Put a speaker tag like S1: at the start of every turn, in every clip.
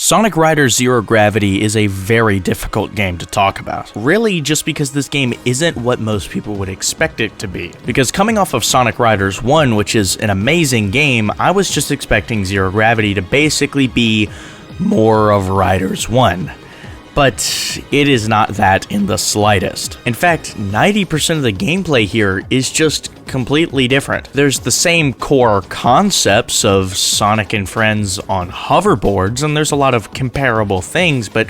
S1: Sonic Riders Zero Gravity is a very difficult game to talk about. Really, just because this game isn't what most people would expect it to be. Because coming off of Sonic Riders 1, which is an amazing game, I was just expecting Zero Gravity to basically be more of Riders 1. But it is not that in the slightest. In fact, 90% of the gameplay here is just completely different. There's the same core concepts of Sonic and friends on hoverboards, and there's a lot of comparable things, but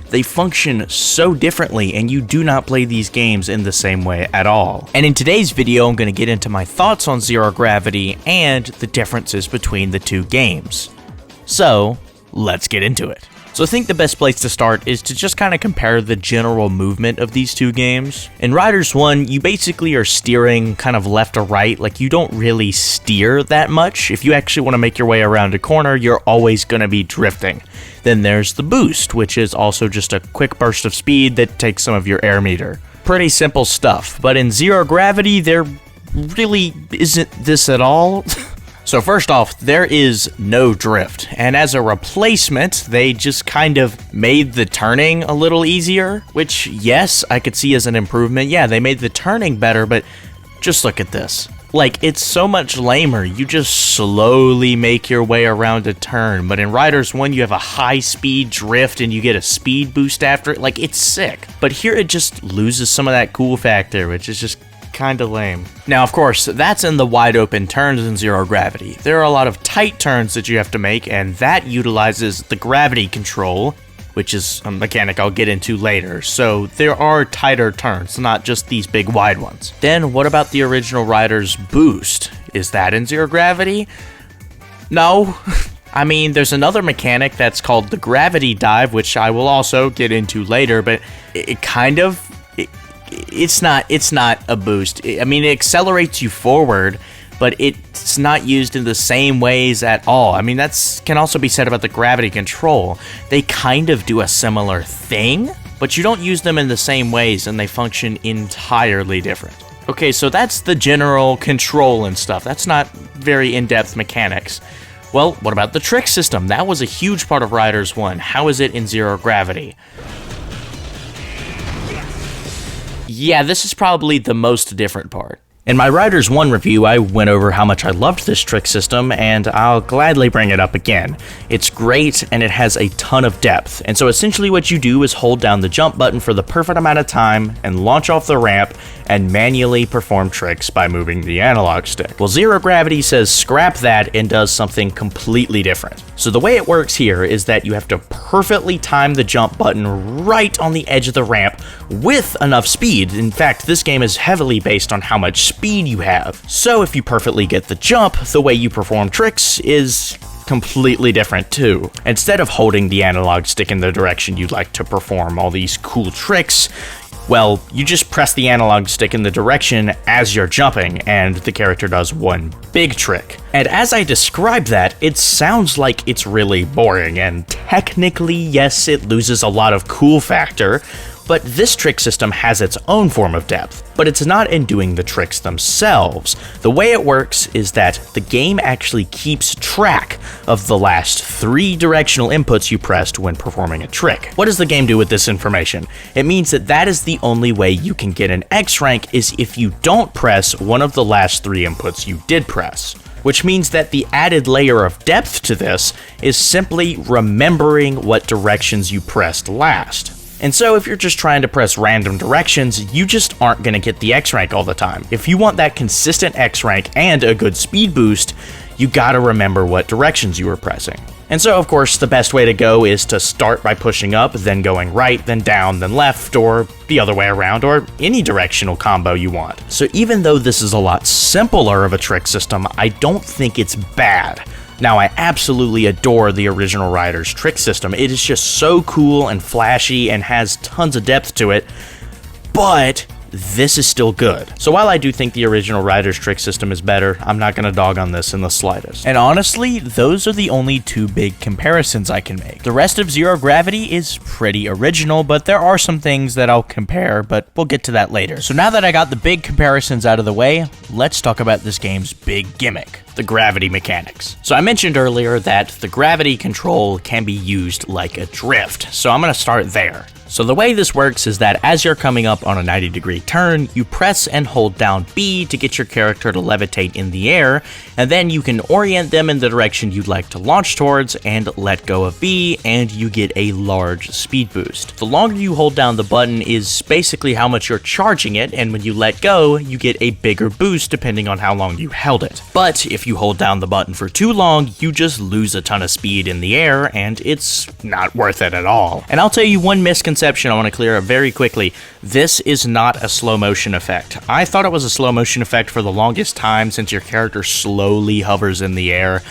S1: they function so differently, and you do not play these games in the same way at all. And in today's video, I'm going to get into my thoughts on Zero Gravity and the differences between the two games. So, let's get into it. So I think the best place to start is to just kind of compare the general movement of these two games. In Riders 1, you basically are steering kind of left or right, like you don't really steer that much. If you actually want to make your way around a corner, you're always going to be drifting. Then there's the boost, which is also just a quick burst of speed that takes some of your air meter. Pretty simple stuff, but in Zero Gravity, there really isn't this at all. So first off, there is no drift, and as a replacement, they just kind of made the turning a little easier, which, yes, I could see as an improvement. Yeah, they made the turning better, but just look at this. Like, it's so much lamer. You just slowly make your way around a turn, but in Riders 1, you have a high-speed drift, and you get a speed boost after it. Like, it's sick. But here, it just loses some of that cool factor, which is just kinda lame. Now, of course, that's in the wide open turns in Zero Gravity. There are a lot of tight turns that you have to make, and that utilizes the gravity control, which is a mechanic I'll get into later. So there are tighter turns, not just these big wide ones. Then what about the original Riders boost? Is that in Zero Gravity? No. I mean, there's another mechanic that's called the gravity dive, which I will also get into later, but it kind of... It's not a boost. I mean, it accelerates you forward, but it's not used in the same ways at all. I mean, that can also be said about the gravity control. They kind of do a similar thing, but you don't use them in the same ways, and they function entirely different. Okay, so that's the general control and stuff. That's not very in-depth mechanics. Well, what about the trick system? That was a huge part of Riders 1. How is it in Zero Gravity? Yeah, this is probably the most different part. In my Riders 1 review, I went over how much I loved this trick system, and I'll gladly bring it up again. It's great, and it has a ton of depth, and so essentially what you do is hold down the jump button for the perfect amount of time, and launch off the ramp, and manually perform tricks by moving the analog stick. Well, Zero Gravity says scrap that and does something completely different. So the way it works here is that you have to perfectly time the jump button right on the edge of the ramp with enough speed. In fact, this game is heavily based on how much speed you have. So if you perfectly get the jump, the way you perform tricks is completely different too. Instead of holding the analog stick in the direction you'd like to perform all these cool tricks, well, you just press the analog stick in the direction as you're jumping, and the character does one big trick. And as I describe that, it sounds like it's really boring, and technically, yes, it loses a lot of cool factor, but this trick system has its own form of depth. But it's not in doing the tricks themselves. The way it works is that the game actually keeps track of the last 3 directional inputs you pressed when performing a trick. What does the game do with this information? It means that that is the only way you can get an X rank is if you don't press one of the last 3 inputs you did press. Which means that the added layer of depth to this is simply remembering what directions you pressed last. And so if you're just trying to press random directions, you just aren't going to get the X rank all the time. If you want that consistent X rank and a good speed boost, you gotta remember what directions you were pressing. And so, of course, the best way to go is to start by pushing up, then going right, then down, then left, or the other way around, or any directional combo you want. So even though this is a lot simpler of a trick system, I don't think it's bad. Now, I absolutely adore the original Riders trick system. It is just so cool and flashy and has tons of depth to it, but this is still good. So while I do think the original Riders trick system is better, I'm not going to dog on this in the slightest. And honestly, those are the only 2 big comparisons I can make. The rest of Zero Gravity is pretty original, but there are some things that I'll compare, but we'll get to that later. So now that I got the big comparisons out of the way, let's talk about this game's big gimmick. the gravity mechanics. So I mentioned earlier that the gravity control can be used like a drift, so I'm going to start there. So the way this works is that as you're coming up on a 90-degree turn, you press and hold down B to get your character to levitate in the air, and then you can orient them in the direction you'd like to launch towards and let go of B, and you get a large speed boost. The longer you hold down the button is basically how much you're charging it, and when you let go, you get a bigger boost depending on how long you held it. But if you hold down the button for too long, you just lose a ton of speed in the air, and it's not worth it at all. And I'll tell you one misconception I want to clear up very quickly. This is not a slow motion effect. I thought it was a slow motion effect for the longest time since your character slowly hovers in the air,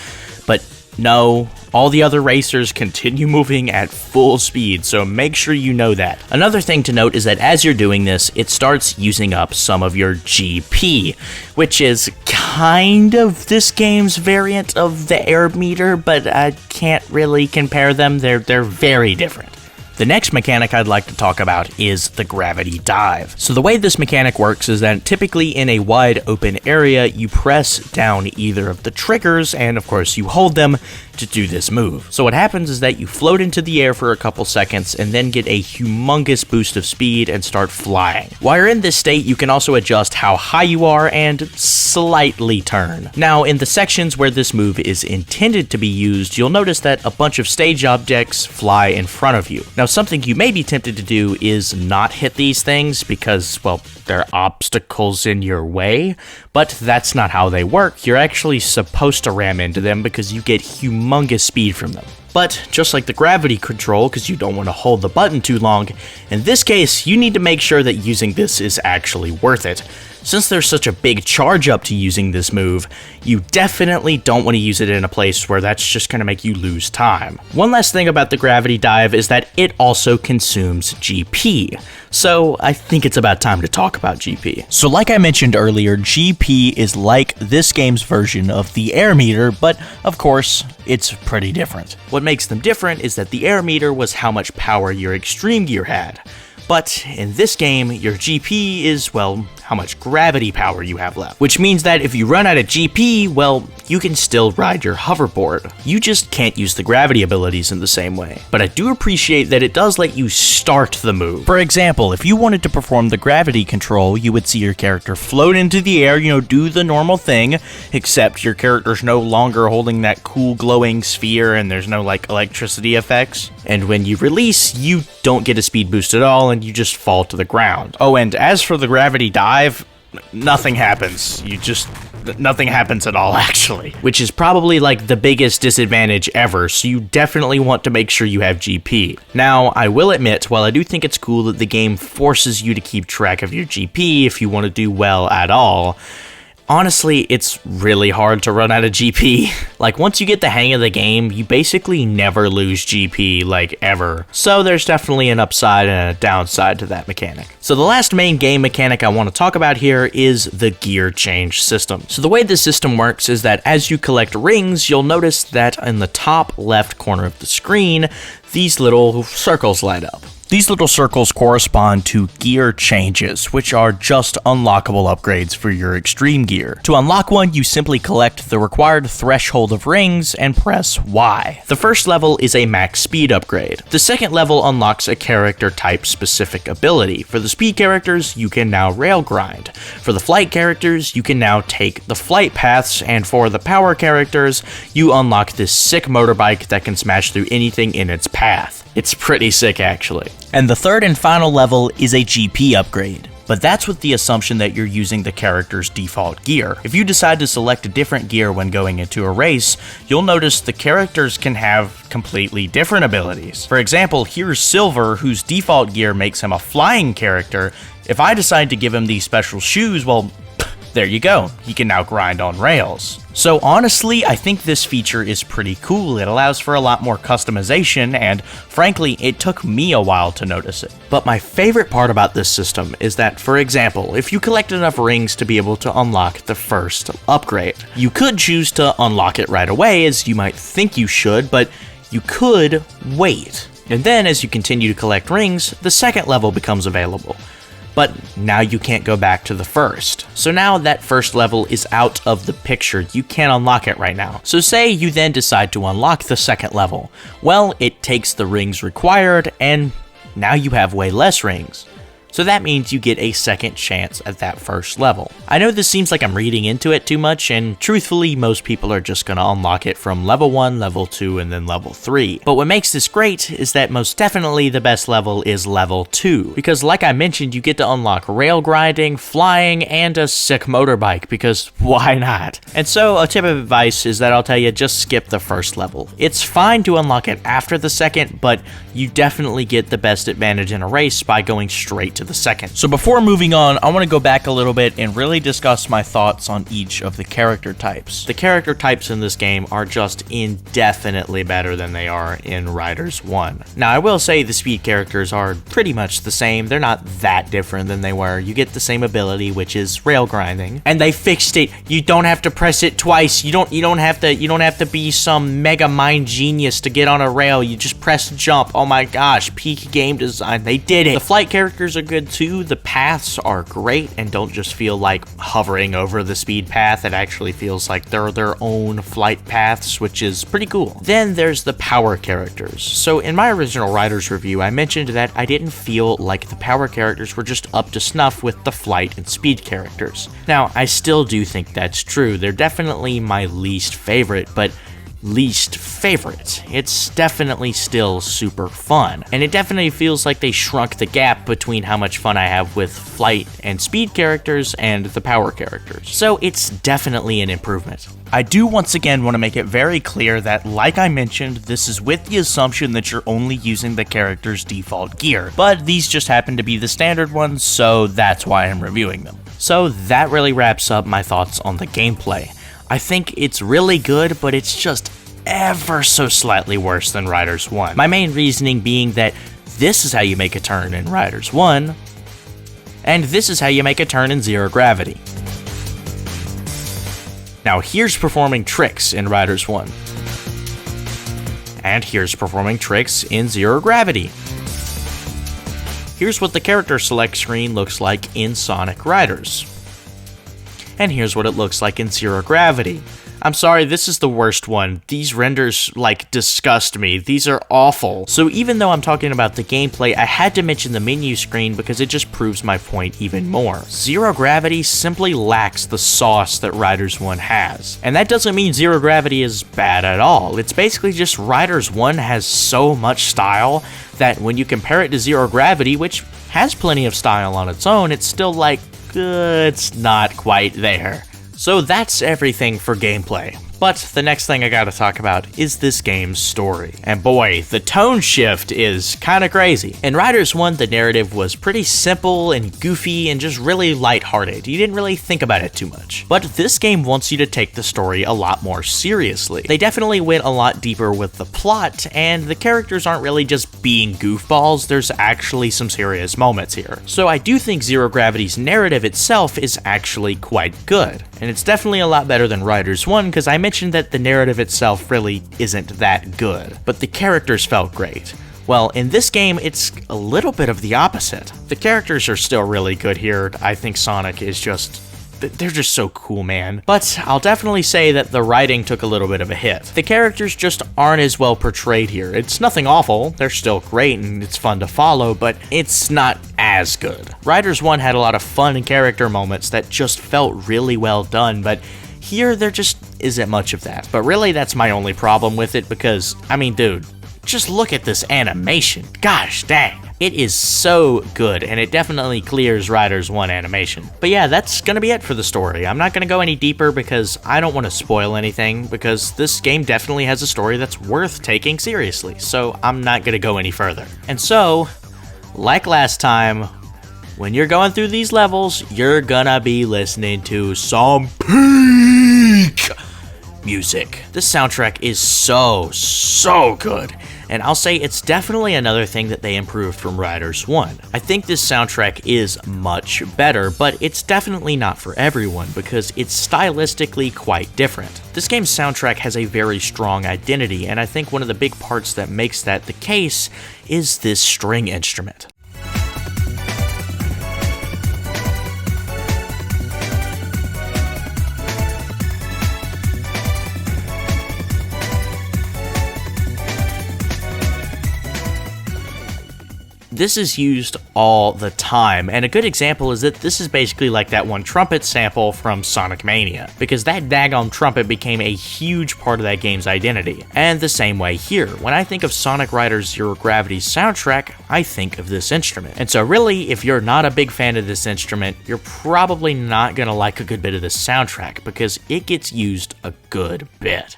S1: but no, all the other racers continue moving at full speed, so make sure you know that. Another thing to note is that as you're doing this, it starts using up some of your GP, which is kind of this game's variant of the air meter, but I can't really compare them. They're very different. The next mechanic I'd like to talk about is the gravity dive. So the way this mechanic works is that typically in a wide open area, you press down either of the triggers, and of course you hold them to do this move. So what happens is that you float into the air for a couple seconds and then get a humongous boost of speed and start flying. While you're in this state, you can also adjust how high you are and slightly turn. Now, in the sections where this move is intended to be used, you'll notice that a bunch of stage objects fly in front of you. Now, something you may be tempted to do is not hit these things because, well, they're obstacles in your way, but that's not how they work. You're actually supposed to ram into them because you get humongous speed from them. But just like the gravity control, because you don't want to hold the button too long, in this case, you need to make sure that using this is actually worth it. Since there's such a big charge up to using this move, you definitely don't want to use it in a place where that's just going to make you lose time. One last thing about the gravity dive is that it also consumes GP. So I think it's about time to talk about GP. So like I mentioned earlier, GP is like this game's version of the air meter, but of course, it's pretty different. What makes them different is that the air meter was how much power your extreme gear had. But in this game, your GP is, well, how much gravity power you have left. Which means that if you run out of GP, well, you can still ride your hoverboard. You just can't use the gravity abilities in the same way. But I do appreciate that it does let you start the move. For example, if you wanted to perform the gravity control, you would see your character float into the air, do the normal thing, except your character's no longer holding that cool glowing sphere and there's no electricity effects. And when you release, you don't get a speed boost at all and you just fall to the ground. Oh, and as for the gravity dive, nothing happens. Nothing happens at all, actually. Which is probably the biggest disadvantage ever, so you definitely want to make sure you have GP. Now, I will admit, while I do think it's cool that the game forces you to keep track of your GP if you want to do well at all, honestly, it's really hard to run out of GP. Once you get the hang of the game, you basically never lose GP, ever. So there's definitely an upside and a downside to that mechanic. So the last main game mechanic I want to talk about here is the gear change system. So the way this system works is that as you collect rings, you'll notice that in the top left corner of the screen, these little circles light up. These little circles correspond to gear changes, which are just unlockable upgrades for your extreme gear. To unlock one, you simply collect the required threshold of rings and press Y. The first level is a max speed upgrade. The second level unlocks a character type specific ability. For the speed characters, you can now rail grind. For the flight characters, you can now take the flight paths, and for the power characters, you unlock this sick motorbike that can smash through anything in its path. It's pretty sick, actually. And the third and final level is a GP upgrade. But that's with the assumption that you're using the character's default gear. If you decide to select a different gear when going into a race, you'll notice the characters can have completely different abilities. For example, here's Silver, whose default gear makes him a flying character. If I decide to give him these special shoes, well, there you go. He can now grind on rails. So honestly, I think this feature is pretty cool. It allows for a lot more customization, and frankly, it took me a while to notice it. But my favorite part about this system is that, for example, if you collect enough rings to be able to unlock the first upgrade, you could choose to unlock it right away, as you might think you should, but you could wait. And then, as you continue to collect rings, the second level becomes available. but now you can't go back to the first. So now that first level is out of the picture, you can't unlock it right now. So say you then decide to unlock the second level. Well, it takes the rings required, and now you have way less rings. So that means you get a second chance at that first level. I know this seems like I'm reading into it too much, and truthfully, most people are just gonna unlock it from level 1, level 2, and then level 3. But what makes this great is that most definitely the best level is level 2, because like I mentioned, you get to unlock rail grinding, flying, and a sick motorbike, because why not? And so a tip of advice is that I'll tell you, just skip the first level. It's fine to unlock it after the second, but you definitely get the best advantage in a race by going straight to the second. So before moving on, I want to go back a little bit and really discuss my thoughts on each of the character types. The character types in this game are just indefinitely better than they are in Riders 1. Now, I will say the speed characters are pretty much the same. They're not that different than they were. You get the same ability, which is rail grinding, and they fixed it. You don't have to press it twice. You don't have to be some mega mind genius to get on a rail. You just press jump. Oh my gosh, peak game design. They did it. The flight characters are good too. The paths are great and don't just feel like hovering over the speed path. It actually feels like they're their own flight paths, which is pretty cool. Then there's the power characters. So in my original Riders review, I mentioned that I didn't feel like the power characters were just up to snuff with the flight and speed characters. Now, I still do think that's true. They're definitely my least favorite, but least favorite. It's definitely still super fun, and it definitely feels like they shrunk the gap between how much fun I have with flight and speed characters and the power characters. So it's definitely an improvement. I do once again want to make it very clear that, like I mentioned, this is with the assumption that you're only using the character's default gear, but these just happen to be the standard ones, so that's why I'm reviewing them. So that really wraps up my thoughts on the gameplay. I think it's really good, but it's just ever so slightly worse than Riders 1. My main reasoning being that this is how you make a turn in Riders 1, and this is how you make a turn in Zero Gravity. Now here's performing tricks in Riders 1. And here's performing tricks in Zero Gravity. Here's what the character select screen looks like in Sonic Riders. And here's what it looks like in Zero Gravity. I'm sorry, this is the worst one. These renders, disgust me. These are awful. So even though I'm talking about the gameplay, I had to mention the menu screen because it just proves my point even more. Zero Gravity simply lacks the sauce that Riders 1 has. And that doesn't mean Zero Gravity is bad at all. It's basically just Riders 1 has so much style that when you compare it to Zero Gravity, which has plenty of style on its own, it's still it's not quite there. So that's everything for gameplay. But the next thing I gotta talk about is this game's story. And boy, the tone shift is kinda crazy. In Riders 1, the narrative was pretty simple and goofy and just really lighthearted. You didn't really think about it too much. But this game wants you to take the story a lot more seriously. They definitely went a lot deeper with the plot, and the characters aren't really just being goofballs, there's actually some serious moments here. So I do think Zero Gravity's narrative itself is actually quite good. And it's definitely a lot better than Riders 1, because I mentioned that the narrative itself really isn't that good, but the characters felt great. Well, in this game, it's a little bit of the opposite. The characters are still really good here. I think Sonic is they're just so cool, man. But I'll definitely say that the writing took a little bit of a hit. The characters just aren't as well portrayed here. It's nothing awful, they're still great and it's fun to follow, but it's not as good. Riders 1 had a lot of fun and character moments that just felt really well done, but here there just isn't much of that. But really, that's my only problem with it because, dude, just look at this animation. Gosh dang. It is so good, and it definitely clears Riders 1 animation. But yeah, that's gonna be it for the story. I'm not gonna go any deeper because I don't want to spoil anything, because this game definitely has a story that's worth taking seriously, so I'm not gonna go any further. And so, like last time, when you're going through these levels, you're gonna be listening to some peak music. This soundtrack is so good. And I'll say it's definitely another thing that they improved from Riders 1. I think this soundtrack is much better, but it's definitely not for everyone because it's stylistically quite different. This game's soundtrack has a very strong identity, and I think one of the big parts that makes that the case is this string instrument. this is used all the time, and a good example is that this is basically like that one trumpet sample from Sonic Mania, because that daggone trumpet became a huge part of that game's identity. And the same way here, when I think of Sonic Riders Zero Gravity's soundtrack, I think of this instrument. And so really, if you're not a big fan of this instrument, you're probably not gonna like a good bit of this soundtrack, because it gets used a good bit.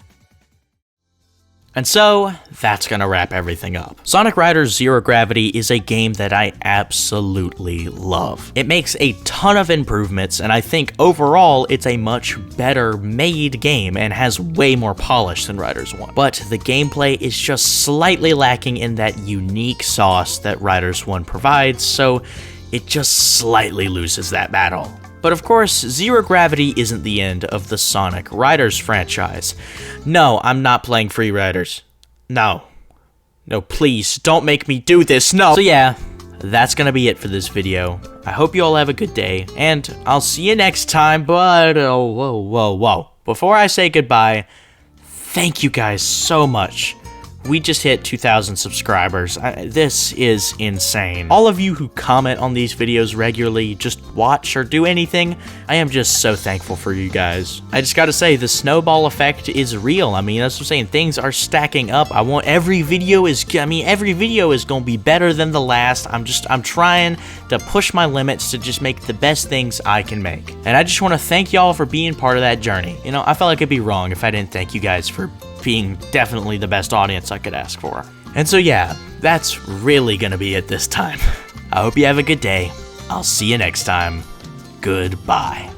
S1: And so, that's gonna wrap everything up. Sonic Riders Zero Gravity is a game that I absolutely love. It makes a ton of improvements, and I think overall it's a much better made game and has way more polish than Riders 1. But the gameplay is just slightly lacking in that unique sauce that Riders 1 provides, so it just slightly loses that battle. But of course, Zero Gravity isn't the end of the Sonic Riders franchise. No, I'm not playing Free Riders. No. No, please, don't make me do this, no! So yeah, that's gonna be it for this video. I hope you all have a good day, and I'll see you next time, but whoa. Before I say goodbye, thank you guys so much. We just hit 2,000 subscribers. This is insane. All of you who comment on these videos regularly, just watch or do anything, I am just so thankful for you guys. I just gotta say, the snowball effect is real. I mean, that's what I'm saying. Things are stacking up. Every video is gonna be better than the last. I'm trying to push my limits to just make the best things I can make. And I just want to thank y'all for being part of that journey. You know, I felt like it'd be wrong if I didn't thank you guys for being definitely the best audience I could ask for. And so yeah, that's really gonna be it this time. I hope you have a good day. I'll see you next time. Goodbye.